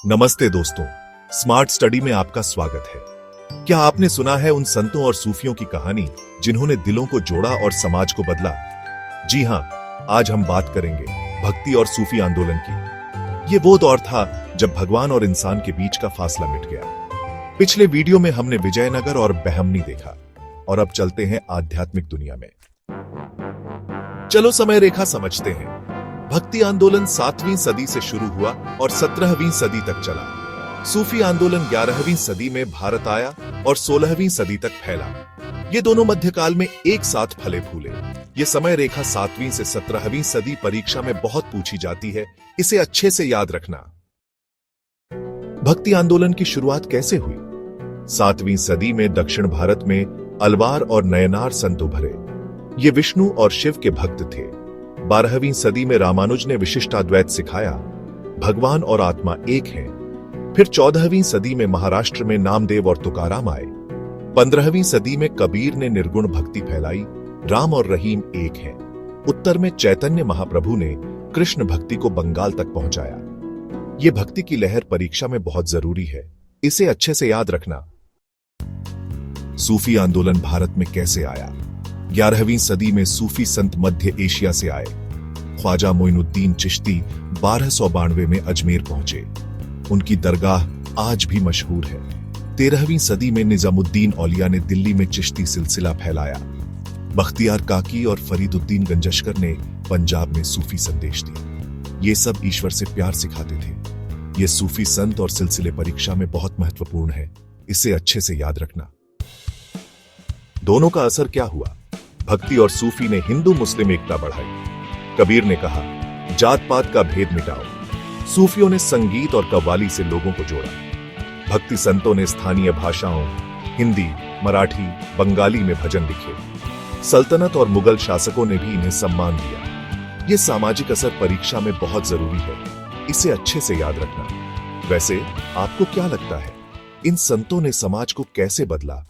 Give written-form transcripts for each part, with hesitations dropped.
नमस्ते दोस्तों, smart study में आपका स्वागत है। क्या आपने सुना है उन संतों और सूफियों की कहानी जिन्होंने दिलों को जोड़ा और समाज को बदला? जी हां, आज हम बात करेंगे भक्ति और सूफी आंदोलन की। ये वो दौर था जब भगवान और इंसान के बीच का फासला मिट गया। पिछले वीडियो में हमने विजयनगर और बहमनी देखा और अब चलते हैं आध्यात्मिक दुनिया में। चलो समय रेखा समझते हैं। भक्ति आंदोलन 7वीं सदी से शुरू हुआ और 17वीं सदी तक चला। सूफी आंदोलन 11वीं सदी में भारत आया और 16वीं सदी तक फैला। ये दोनों मध्यकाल में एक साथ फले फूले। ये समय रेखा 7वीं से 17वीं सदी परीक्षा में बहुत पूछी जाती है, इसे अच्छे से याद रखना। भक्ति आंदोलन की शुरुआत कैसे हुई? 7वीं सदी में दक्षिण भारत में अलवार और नयनार संत उभरे। ये विष्णु और शिव के भक्त थे। 12वीं सदी में रामानुज ने विशिष्टाद्वैत सिखाया, भगवान और आत्मा एक हैं। फिर 14वीं सदी में महाराष्ट्र में नामदेव और तुकाराम आए। 15वीं सदी में कबीर ने निर्गुण भक्ति फैलाई, राम और रहीम एक हैं। उत्तर में चैतन्य महाप्रभु ने कृष्ण भक्ति को बंगाल तक पहुंचाया। ये भक्ति की लहर परीक्षा में बहुत जरूरी है, इसे अच्छे से याद रखना। सूफी आंदोलन भारत में कैसे आया? 11वीं सदी में सूफी संत मध्य एशिया से आए। ख्वाजा मोइनुद्दीन चिश्ती 1292 में अजमेर पहुंचे। उनकी दरगाह आज भी मशहूर है। 13वीं सदी में निजामुद्दीन औलिया ने दिल्ली में चिश्ती सिलसिला फैलाया। बख्तियार काकी और फरीदुद्दीन गंजशकर ने पंजाब में सूफी संदेश दिया। ये सब ईश्वर से प्यार सिखाते थे। ये सूफी संत और सिलसिले परीक्षा में बहुत महत्वपूर्ण है, इसे अच्छे से याद रखना। दोनों का असर क्या हुआ? भक्ति और सूफी ने हिंदू मुस्लिम एकता बढ़ाई। कबीर ने कहा, जात पात का भेद मिटाओ। सूफियों ने संगीत और कव्वाली से लोगों को जोड़ा। भक्ति संतों ने स्थानीय भाषाओं हिंदी, मराठी, बंगाली में भजन लिखे। सल्तनत और मुगल शासकों ने भी इन्हें सम्मान दिया। ये सामाजिक असर परीक्षा में बहुत जरूरी है, इसे अच्छे से याद रखना। वैसे आपको क्या लगता है, इन संतों ने समाज को कैसे बदला?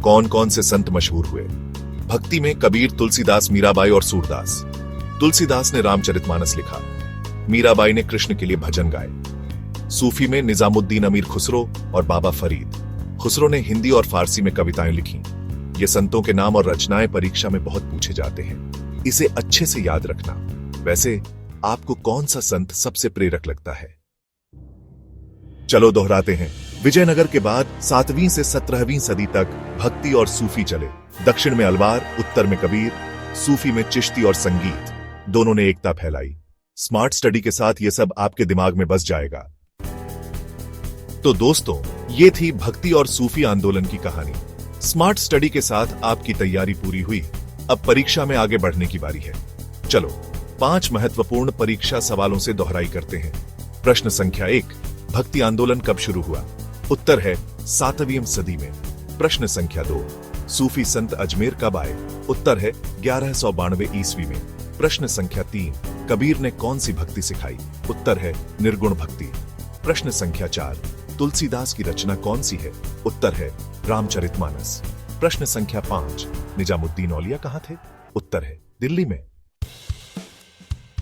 कौन कौन से संत मशहूर हुए? भक्ति में कबीर, तुलसीदास, मीराबाई और सूरदास। तुलसीदास ने रामचरितमानस लिखा। मीराबाई ने कृष्ण के लिए भजन गाए। सूफी में निजामुद्दीन अमीर खुसरो और बाबा फरीद। खुसरो ने हिंदी और फारसी में कविताएं लिखी। ये संतों के नाम और रचनाएं परीक्षा में बहुत पूछे जाते हैं, इसे अच्छे से याद रखना। वैसे आपको कौन सा संत सबसे प्रेरक लगता है? चलो दोहराते हैं। विजयनगर के बाद 7वीं से 17वीं सदी तक भक्ति और सूफी चले। दक्षिण में अलवार, उत्तर में कबीर, सूफी में चिश्ती और संगीत, दोनों ने एकता फैलाई। स्मार्ट स्टडी के साथ ये सब आपके दिमाग में बस जाएगा। तो दोस्तों, ये थी भक्ति और सूफी आंदोलन की कहानी। स्मार्ट स्टडी के साथ आपकी तैयारी पूरी हुई। अब परीक्षा में आगे बढ़ने की बारी है। चलो 5 महत्वपूर्ण परीक्षा सवालों से दोहराई करते हैं। प्रश्न संख्या 1, भक्ति आंदोलन कब शुरू हुआ? उत्तर है 7वीं सदी में। प्रश्न संख्या 2, सूफी संत अजमेर कब आए? उत्तर है 1192 ईस्वी में। प्रश्न संख्या 3, कबीर ने कौन सी भक्ति सिखाई? उत्तर है निर्गुण भक्ति। प्रश्न संख्या 4, तुलसीदास की रचना कौन सी है? उत्तर है रामचरितमानस। प्रश्न संख्या 5, निजामुद्दीन औलिया कहां थे? उत्तर है दिल्ली में।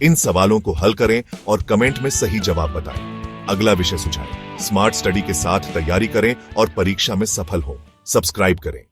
इन सवालों को हल करें और कमेंट में सही जवाब बताएं। अगला विषय सुझाएं। स्मार्ट स्टडी के साथ तैयारी करें और परीक्षा में सफल हों। सब्सक्राइब करें।